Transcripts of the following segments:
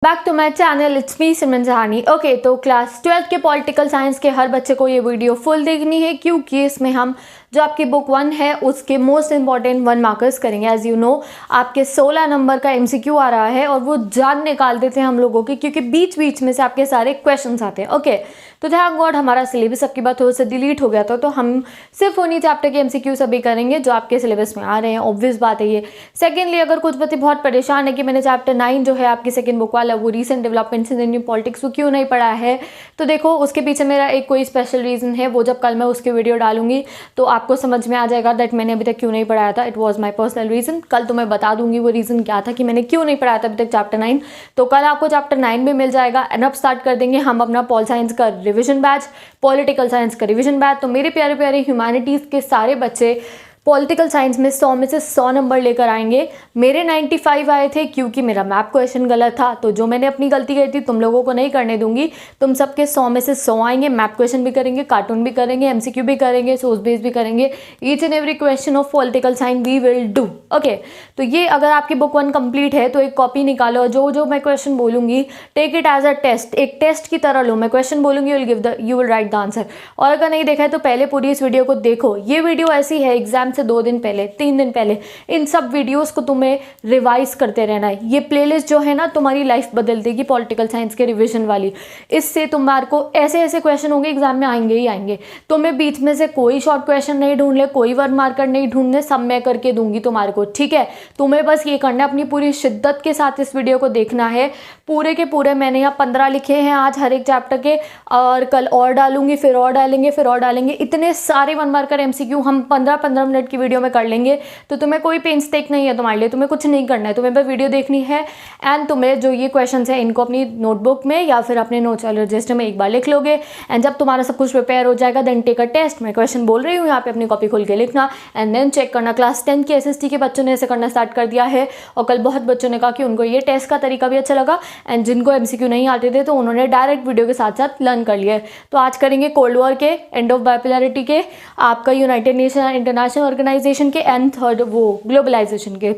Back to my channel, it's me Simran Jahani. Okay, तो class 12th के political science के हर बच्चे को ये वीडियो फुल देखनी है, क्योंकि इसमें हम जो आपकी बुक 1 है उसके मोस्ट इंपॉर्टेंट 1 मार्कर्स करेंगे। एज यू नो, आपके 16 नंबर का MCQ आ रहा है और वो जान निकाल देते हैं हम लोगों की, क्योंकि बीच बीच में से आपके सारे क्वेश्चंस आते हैं। ओके, तो थैंक गॉड हमारा सिलेबस सबकी बात थोड़ा सा डिलीट हो गया था, तो हम सिर्फ उन्हीं चैप्टर के MCQ सभी करेंगे जो आपके सिलेबस में आ रहे हैं। ऑब्वियस बात है ये। सेकेंडली, अगर कुछ बच्चे बहुत परेशान है कि मैंने चैप्टर 9 जो है आपकी सेकेंड बुक वाला, वो recent developments in Indian politics, वो क्यों नहीं पढ़ा है, तो देखो उसके पीछे मेरा एक कोई स्पेशल रीज़न है। वो जब कल मैं उसकी वीडियो डालूंगी तो आपको समझ में आ जाएगा दैट मैंने अभी तक क्यों नहीं पढ़ाया था। It was my personal reason. कल तो मैं बता दूंगी वो रीज़न क्या था कि मैंने क्यों नहीं पढ़ाया था अभी तक चैप्टर 9। तो कल आपको चैप्टर 9 भी मिल जाएगा। एंड अब स्टार्ट कर देंगे हम अपना पॉल साइंस का रिविजन बैच, पॉलिटिकल साइंस का रिविजन बैच। तो मेरे प्यारे प्यारे ह्यूमैनिटीज़ के सारे बच्चे पॉलिटिकल साइंस में 100 में से 100 नंबर लेकर आएंगे। मेरे 95 आए थे क्योंकि मेरा मैप क्वेश्चन गलत था, तो जो मैंने अपनी गलती करी थी तुम लोगों को नहीं करने दूंगी। तुम सबके 100 में से 100 आएंगे। मैप क्वेश्चन भी करेंगे, कार्टून भी करेंगे, MCQ भी करेंगे, सोर्स बेस भी करेंगे। Each and every question of political science we will do. Okay, तो ये अगर आपकी बुक 1 कंप्लीट है तो एक कॉपी निकालो, जो जो मैं क्वेश्चन बोलूंगी take it as a test, एक टेस्ट की तरह लो। मैं क्वेश्चन बोलूंगी, you will write the answer. और अगर नहीं देखा है तो पहले पूरी इस वीडियो को देखो। ये वीडियो ऐसी है एग्जाम से 2 दिन पहले, 3 दिन पहले, इन सब वीडियोस को तुम्हें रिवाइज करते रहना है। ये प्लेलिस्ट जो है ना तुम्हारी लाइफ बदल देगी पॉलिटिकल साइंस के रिवीजन वाली। इससे तुम्हारे को ऐसे ऐसे क्वेश्चन होंगे एग्जाम में, आएंगे ही आएंगे। तुम्हें बीच में से कोई शॉर्ट क्वेश्चन नहीं ढूंढ ले, कोई वर्ड मार्कर नहीं ढूंढने, सब मैं करके दूंगी तुम्हारे को, ठीक है। तुम्हें बस ये करना है, अपनी पूरी शिद्दत के साथ इस वीडियो को देखना है। पूरे के पूरे मैंने यहाँ 15 लिखे हैं आज हर एक चैप्टर के, और कल और डालूंगी, फिर और डालेंगे, फिर और डालेंगे। इतने सारे 1 मार्कर MCQ हम 15-15 मिनट की वीडियो में कर लेंगे। तो तुम्हें कोई पेन स्टेक नहीं है तुम्हारे लिए, तुम्हें कुछ नहीं करना है, तुम्हें बस वीडियो देखनी है। एंड तुम्हें जो ये क्वेश्चंस है इनको अपनी नोटबुक में या फिर अपने नोट्स वाले रजिस्टर में एक बार लिख लोगे। एंड जब तुम्हारा सब कुछ प्रिपेयर हो जाएगा देन टेक अ टेस्ट। मैं क्वेश्चन बोल रही हूँ, यहाँ पे अपनी कॉपी खोल के लिखना एंड देन चेक करना। क्लास 10 के SST के बच्चों ने ऐसे करना स्टार्ट कर दिया है, और कल बहुत बच्चों ने कहा कि उनको ये टेस्ट का तरीका भी अच्छा लगा। एंड जिनको MCQ नहीं आते थे तो उन्होंने डायरेक्ट वीडियो के साथ साथ लर्न कर लिया। तो आज करेंगे कोल्ड वॉर के, एंड ऑफ बाइपोलैरिटी के, आपका यूनाइटेड नेशन इंटरनेशनल ऑर्गेनाइजेशन के, एंड थर्ड वो ग्लोबलाइजेशन के।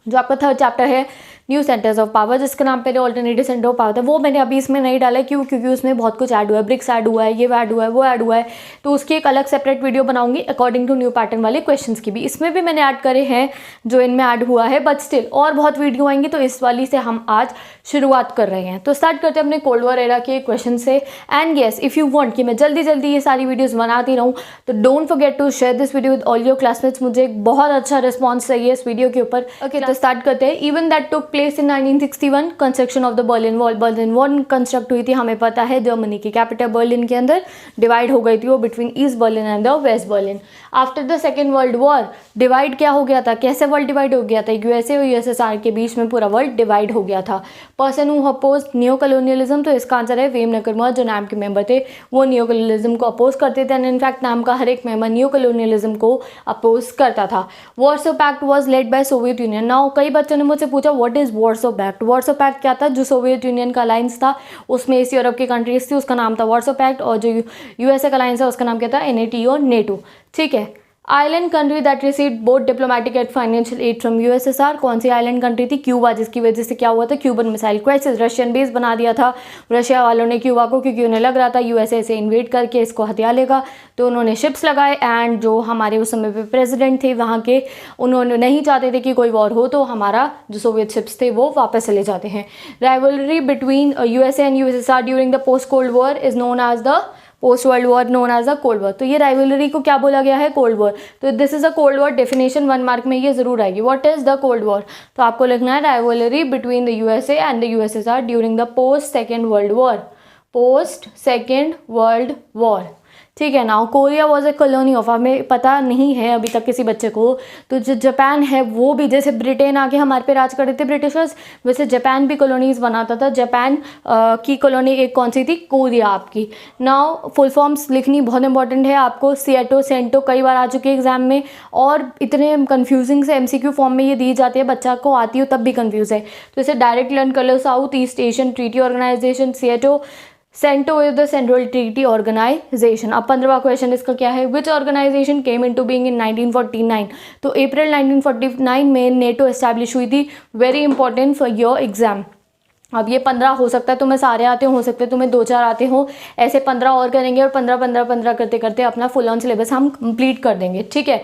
जो आपका थर्ड चैप्टर है न्यू सेंटर्स ऑफ पावर, जिसके नाम पहले ऑल्टरनेटिव सेंटर ऑफ पावर था, वो मैंने अभी इसमें नहीं डाला। क्यों? क्योंकि उसमें बहुत कुछ ऐड हुआ है, ब्रिक्स ऐड हुआ है, ये ऐड हुआ है, वो ऐड हुआ है। तो उसकी एक अलग सेपरेट वीडियो बनाऊंगी अकॉर्डिंग टू न्यू पैटर्न वाले क्वेश्चंस की भी। इसमें भी मैंने ऐड करे हैं जो इनमें ऐड हुआ है, बट स्टिल और बहुत वीडियो आएंगी, तो इस वाली से हम आज शुरुआत कर रहे हैं। तो स्टार्ट करते हैं अपने कोल्ड वॉर एरा के क्वेश्चन से। And yes, if you want कि मैं जल्दी जल्दी ये सारी वीडियोज़ बनाती रहूँ, तो don't forget to share this video with all your classmates. मुझे एक बहुत अच्छा रिस्पॉन्स चाहिए इस वीडियो के ऊपर। ओके, तो स्टार्ट करते हैं। Even that took place in 1961, construction of the Berlin wall. Berlin wall construct हुई थी, हमें पता है, जर्मनी की कैपिटल बर्लिन के अंदर डिवाइड हो गई थी वो between East Berlin and the West Berlin. After the second world war divide क्या हो गया था, कैसे वर्ल्ड डिवाइड हो गया था, USA और USSR के बीच में पूरा वर्ल्ड डिवाइड हो गया था। Person who oppose new colonialism, तो इसका आंसर है वेम नकरमर। जो नाम के मेंबर थे वो न्यू कॉलोनियलिज्म को अपोज करते थे, एंड इनफैक्ट नाम का हर एक मेंबर न्यू कॉलोनियलिज्म को अपोज करता था। Warsaw pact was led by Soviet Union. Now कई बच्चों ने मुझसे पूछा what is Warsaw pact. Warsaw pact क्या था? जो सोवियत यूनियन का अलायंस था, उसमें ईस्ट यूरोप की कंट्रीज थी, उसका नाम था वॉर्सो पैक्ट। और जो USA का अलायंस है उसका नाम क्या था? NATO, NATO, ठीक है। Island country that received both diplomatic and financial aid from USSR, कौन सी आइलैंड कंट्री थी? क्यूबा, जिसकी वजह से क्या हुआ था? Cuban missile crisis, Russian base बना दिया था रशिया वालों ने क्यूबा को, क्योंकि उन्हें लग रहा था USA से इन्वेड करके इसको हथिया लेगा, तो उन्होंने शिप्स लगाए। एंड जो हमारे उस समय पे प्रेसिडेंट थे वहाँ के, उन्होंने नहीं चाहते थे कि कोई वॉर हो, तो हमारा जो सोवियत शिप्स थे वो वापस चले जाते हैं। Rivalry between USA and USSR during the post cold war is known as the post world war, known as a cold war. तो ये राइवलरी को क्या बोला गया है? Cold war. तो this is a cold war definition, 1 mark में ये जरूर आएगी। What is the cold war? तो आपको लिखना है rivalry between the USA and the USSR during the post second world war. Post second world war, ठीक है। Now Korea was a colony of, हमें पता नहीं है अभी तक किसी बच्चे को। तो जो जापान है वो भी, जैसे ब्रिटेन आके हमारे पे राज करते थे ब्रिटिशर्स, वैसे जापान भी कॉलोनीज बनाता था। जापान की कॉलोनी एक कौन सी थी? कोरिया आपकी। नाउ फुल फॉर्म्स लिखनी बहुत इंपॉर्टेंट है आपको। सिएटो, सेंटो कई बार आ चुके हैं एग्जाम में, और इतने कन्फ्यूजिंग से MCQ फॉर्म में ये दी जाती है, बच्चा को आती हो तब भी कन्फ्यूज है, तो इसे डायरेक्ट लर्न कर लो। South east Asian treaty organization, SEATO. CENTO is the central treaty organization. अब 15वां क्वेश्चन इसका क्या है? Which organization came into being in 1949। तो अप्रैल 1949 में NATO एस्टैब्लिश हुई थी। Very important for your exam. अब ये 15 हो सकता है तुम्हें सारे आते हो सकते हैं तुम्हें 2-4 आते हो, ऐसे 15 और करेंगे और 15 करते करते अपना फुल ऑन सिलेबस हम कंप्लीट कर देंगे, ठीक है।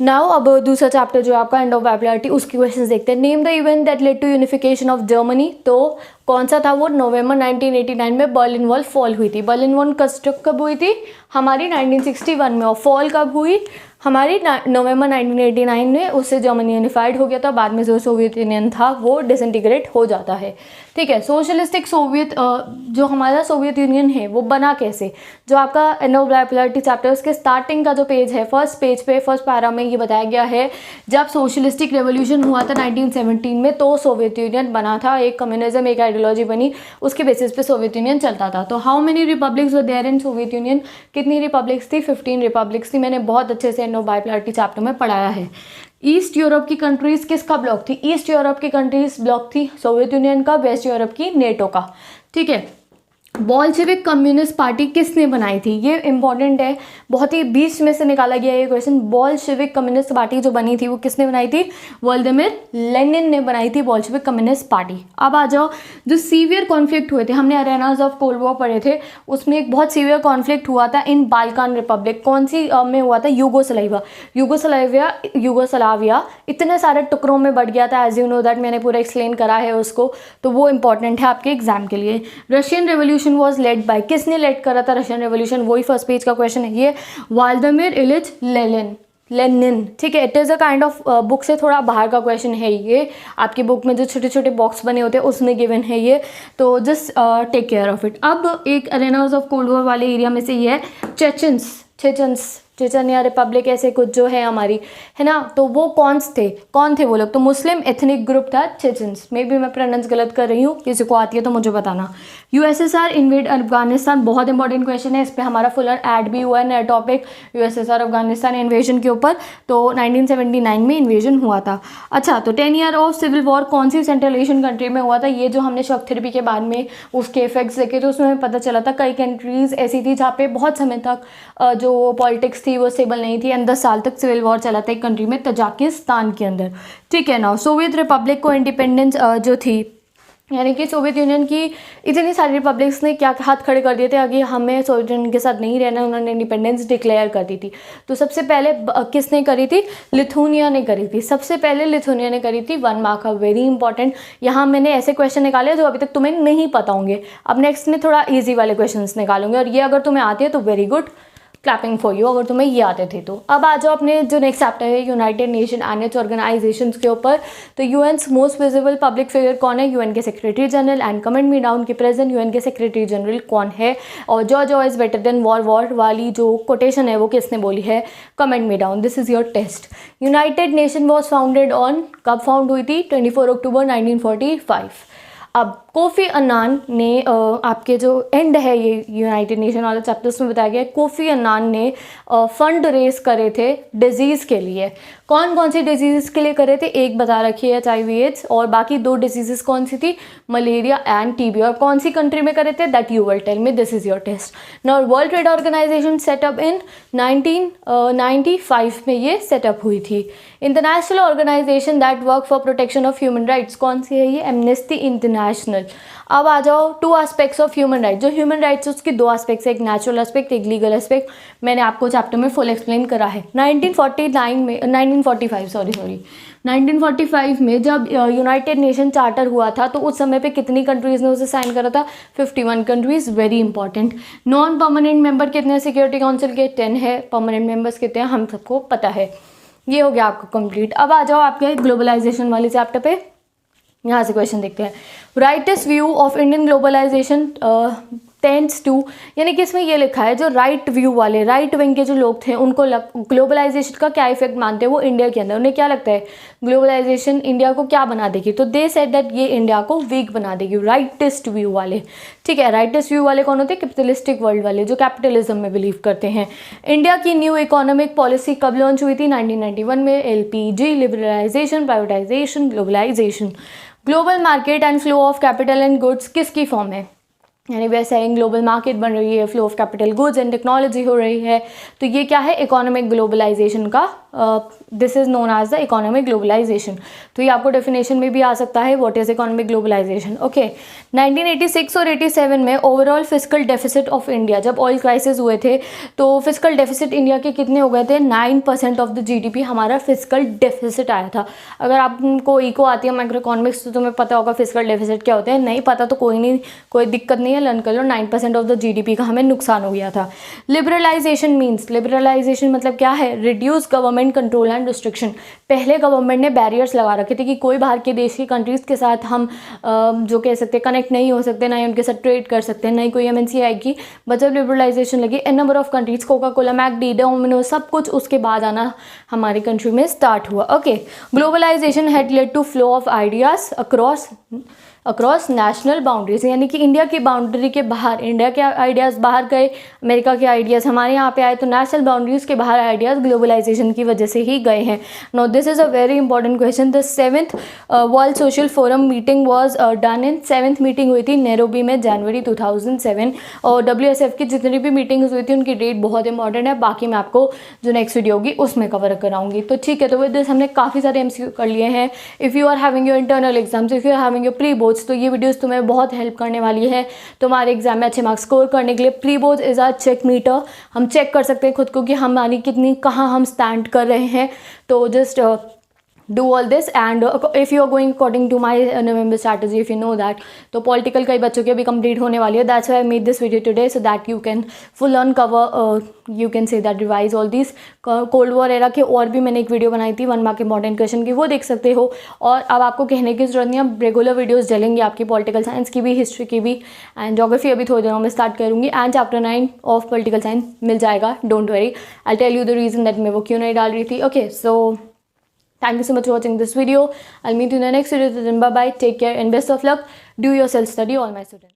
नाउ अब दूसरा चैप्टर जो आपका एंड ऑफ पॉपुलैरिटी, उसकी क्वेश्चंस देखते हैं। Name the event that led to unification of Germany, तो कौन सा था वो? नवंबर 1989 में बर्लिन वॉल फॉल हुई थी। बर्लिन वॉल कंस्ट्रक्ट कब हुई थी? हमारी 1961 में। और फॉल कब हुई? हमारी नवंबर 1989 में। उससे जर्मनी यूनिफाइड हो गया था, बाद में जो सोवियत यूनियन था वो डिसइंटीग्रेट हो जाता है, ठीक है। सोशलिस्टिक सोवियत जो हमारा सोवियत यूनियन है वो बना कैसे? जो आपका एंड ऑफ पॉपुलैरिटी चैप्टर उसके स्टार्टिंग का जो पेज है, फर्स्ट पेज पे फर्स्ट पैरा में ये बताया गया है जब सोशलिस्टिक रेवोल्यूशन हुआ था 1917 में, तो सोवियत यूनियन बना था, एक कम्युनिज्म एक आइडियोलॉजी बनी, उसके बेसिस पे सोवियत यूनियन चलता था। तो how many republics were there in Soviet Union? कितनी रिपब्लिक्स थी? 15 रिपब्लिक्स थी। मैंने बहुत अच्छे से एंड ऑफ पॉपुलैरिटी चैप्टर में पढ़ाया है। ईस्ट यूरोप की कंट्रीज किसका ब्लॉक थी? ईस्ट यूरोप की कंट्रीज ब्लॉक थी सोवियत यूनियन का, वेस्ट यूरोप की नेटो का, ठीक है। बोल्शेविक कम्युनिस्ट पार्टी किसने बनाई थी? ये इंपॉर्टेंट है, बहुत ही बीच में से निकाला गया ये क्वेश्चन। बोल्शेविक कम्युनिस्ट पार्टी जो बनी थी वो किसने बनाई थी? व्लादिमीर लेनिन ने बनाई थी बोल्शेविक कम्युनिस्ट पार्टी। अब आ जाओ, जो सीवियर कॉन्फ्लिक्ट हुए थे, हमने अरेनाज ऑफ कोल्ड वॉर पढ़े थे, उसमें एक बहुत सीवियर कॉन्फ्लिक्ट हुआ था इन बाल्कान रिपब्लिक। कौन सी में हुआ था? यूगोस्लाविया इतने सारे टुकड़ों में बढ़ गया था, एज यू नो दैट, मैंने पूरा एक्सप्लेन करा है उसको, तो वो इंपॉर्टेंट है आपके एग्जाम के लिए। Russian revolution was led bye, किसने लेड करा था रशियन रेवोल्यूशन? वही फर्स्ट पेज का क्वेश्चन है ये, व्लादिमीर इलिच लेनिन, ठीक है। It is a kind of book से थोड़ा बाहर का क्वेश्चन है ये, आपकी बुक में जो छोटे छोटे बॉक्स बने होते हैं उसमें गिवन है ये, तो just take care of it. अब एक अरेनाज ऑफ कोल्ड वॉर वाले एरिया में से ये है चेचनिया रिपब्लिक, ऐसे कुछ जो है हमारी, है ना, तो वो कौन थे वो लोग? तो मुस्लिम एथनिक ग्रुप था चेचन्स। मे भी मैं प्रोनाउंस गलत कर रही हूँ, किसी को आती है तो मुझे बताना। यूएसएसआर इन्वेड अफगानिस्तान, बहुत इंपॉर्टेंट क्वेश्चन है, इस पर हमारा फुलर ऐड भी हुआ है, नया टॉपिक युएसएसआर अफगानिस्तान इन्वेजन के ऊपर, तो 1979 में इन्वेजन हुआ था। अच्छा, तो 10 ईयर ऑफ सिविल वॉर कौन सी सेंट्रल एशियन कंट्री में हुआ था? ये जो हमने शॉक थेरेपी के बाद में उसके इफेक्ट्स देखे तो उसमें पता चला था कई कंट्रीज ऐसी थी जहाँ पे बहुत समय तक जो पॉलिटिक्स थी वो स्टेबल नहीं थी, एंड 10 साल तक सिविल वॉर चला था एक कंट्री में, तजाकिस्तान के अंदर, ठीक है ना। सोवियत रिपब्लिक को इंडिपेंडेंस जो थी, यानी कि सोवियत यूनियन की इतनी सारी रिपब्लिक्स ने क्या हाथ खड़े कर दिए थे, आगे हमें सोवियत यूनियन के साथ नहीं रहना, उन्होंने इंडिपेंडेंस डिक्लेयर कर दी थी। तो सबसे पहले किसने करी थी? लिथुनिया ने करी थी, सबसे पहले लिथुनिया ने करी थी। 1 मार्क, वेरी इंपॉर्टेंट। यहाँ मैंने ऐसे क्वेश्चन निकाले जो अभी तक तुम्हें नहीं पता होंगे, अब नेक्स्ट में थोड़ा ईजी वाले क्वेश्चन निकालूंगे, और ये अगर तुम्हें आते हैं तो very good, clapping for you अगर तुम्हें ये आते थे तो। अब आ जाओ अपने जो नेक्स्ट चैप्टर है United Nation and its organisations के ऊपर। तो UN's most visible public figure कौन है? यूएन के secretary general. And comment me down के प्रेजेंट यूएन के सेक्रेटरी जनरल कौन है? और jaw is better than war वाली जो कोटेशन है वो किसने बोली है? Comment me down, this is your test. United Nation was founded on, कब फाउंड हुई थी? 24 अक्टूबर 1945। अब कोफी अन्नान ने आपके जो एंड है ये यूनाइटेड नेशन वाला चैप्टर्स में बताया गया है, कोफी अन्नान ने फंड रेस करे थे डिजीज़ के लिए। कौन कौन सी डिजीज़ के लिए करे थे? एक बता रखी है HIV एड्स, और बाकी 2 डिजीज़ कौन सी थी? Malaria and TB। और कौन सी कंट्री में करे थे? That you will tell me, this is your test. Now world trade organization setup in 1995 में ये सेटअप हुई थी। International organization that work for protection of human rights कौन सी है? ये एमनेस्टी इंटरनेशनल। अब आ जाओ 2 एस्पेक्ट्स ऑफ ह्यूमन राइट्स। जो ह्यूमन राइट्स उसकी 2 एस्पेक्ट्स है, एक नेचुरल एस्पेक्ट, एक लीगल एस्पेक्ट। मैंने आपको चैप्टर में फुल एक्सप्लेन करा है। 1945 में जब यूनाइटेड नेशन चार्टर हुआ था तो उस समय पे कितनी कंट्रीज़ ने उसे साइन करा था? 51 countries, very important. Non permanent member कितने सिक्योरिटी काउंसिल के? 10 है। परमानेंट मेंबर्स कितने हैं हम सबको पता है। ये हो गया आपका कंप्लीट। अब आ जाओ आपके ग्लोबलाइजेशन वाले चैप्टर पे, यहाँ से क्वेश्चन देखते हैं। Rightest view of Indian globalisation tends to, यानी कि इसमें ये लिखा है जो राइट व्यू वाले, राइट विंग के जो लोग थे उनको ग्लोबलाइजेशन का क्या इफेक्ट मानते हैं वो इंडिया के अंदर, उन्हें क्या लगता है ग्लोबलाइजेशन इंडिया को क्या बना देगी? तो दे सेड दैट ये इंडिया को वीक बना देगी, राइटेस्ट व्यू वाले, ठीक है। राइटेस्ट व्यू वाले कौन होते हैं? कैपिटलिस्टिक वर्ल्ड वाले, जो कैपिटलिज्म में बिलीव करते हैं। इंडिया की न्यू इकोनॉमिक पॉलिसी कब लॉन्च हुई थी? 1991 में। LPG, liberalisation, privatisation, globalisation. Global market and flow of capital and goods किसकी फॉर्म है? यानी वैसे है ग्लोबल मार्केट बन रही है, flow of capital goods and technology हो रही है, तो ये क्या है? इकोनॉमिक ग्लोबलाइजेशन का this is known as the economic globalisation. तो ये आपको डेफिनेशन में भी आ सकता है, what is economic globalisation. Okay, 1986 और 87 में overall physical deficit of India, जब ऑयल क्राइसिस हुए थे तो फिजिकल डेफिसिट इंडिया के कितने हो गए थे, 9% ऑफ द GDP हमारा फिजिकल डेफिसिट आया था। अगर आपको इको आती है माइक्रो इकोनॉमिक्स तो तुम्हें पता होगा फिजिकल डेफिसिट क्या होते हैं, नहीं पता तो कोई नहीं, कोई दिक्कत नहीं है, लर्न कर लो। 9% ऑफ द GDP का हमें नुकसान हो गया था। लिबरलाइजेशन मीन्स, लिबरलाइजेशन मतलब क्या है, reduce government control and restriction. पहले गवर्नमेंट ने बैरियर्स लगा रखे थे कि कोई बाहर के देश की कंट्रीज़ के साथ हम जो कह सकते हैं कनेक्ट नहीं हो सकते, ना ही उनके साथ ट्रेड कर सकते हैं, ना ही कोई MNC आएगी। बट जब लिबरलाइजेशन लगी, an number of countries, Coca Cola, McD, Domino's, सब कुछ उसके बाद आना हमारी कंट्री में स्टार्ट हुआ। Okay, globalisation had led to flow of ideas across national boundaries, यानी कि इंडिया की बाउंड्री के बाहर इंडिया के आइडियाज़ बाहर गए, अमेरिका के आइडियाज़ हमारे यहाँ पे आए, तो नेशनल बाउंड्रीज़ के बाहर आइडियाज़ ग्लोबलाइजेशन की वजह से ही गए हैं। No this is a very important question. The 7th world social forum meeting was done in 7th meeting हुई थी नैरोबी में जनवरी 2007, और WSF की जितनी भी मीटिंग्स हुई थी उनकी डेट बहुत इंपॉर्टेंट है, बाकी मैं आपको जो नेक्स्ट वीडियो होगी उसमें कवर कराऊंगी। तो ठीक है, तो विद दिस हमने काफ़ी सारे MCQ कर लिए हैं। If you are having your internal exams, if you are having your pre boards, तो ये वीडियोस तुम्हें बहुत हेल्प करने वाली है तुम्हारे एग्जाम में अच्छे मार्क्स स्कोर करने के लिए। Pre boards is a check meter, हम चेक कर सकते हैं खुद को कि हमारी कितनी कहाँ हम स्टैंड कर रहे हैं। तो just do all this, and if you are going according to my November strategy, if you know that, तो पॉलिटिकल कई बच्चों की अभी कंप्लीट होने वाली है। That's why I made this video today, so that you can full on cover, you can say that revise all this. Cold war era के और भी मैंने एक वीडियो बनाई थी 1 मार्क इंपॉर्टेंट क्वेश्चन की, वो देख सकते हो। और अब आपको कहने की जरूरत नहीं, अब रेगुलर वीडियोज़ डलेंगे आपकी पॉलिटिकल साइंस की भी, हिस्ट्री की भी, एंड जोग्राफी अभी थोड़ी देर में स्टार्ट करूँगी, and chapter 9 of political science मिल जाएगा, don't worry, I tell you the reason that मैं वो क्यों नहीं डाल रही थी। Okay, so thank you so much for watching this video. I'll meet you in the next video. Bye bye. Take care and best of luck. Do your self study, all my students.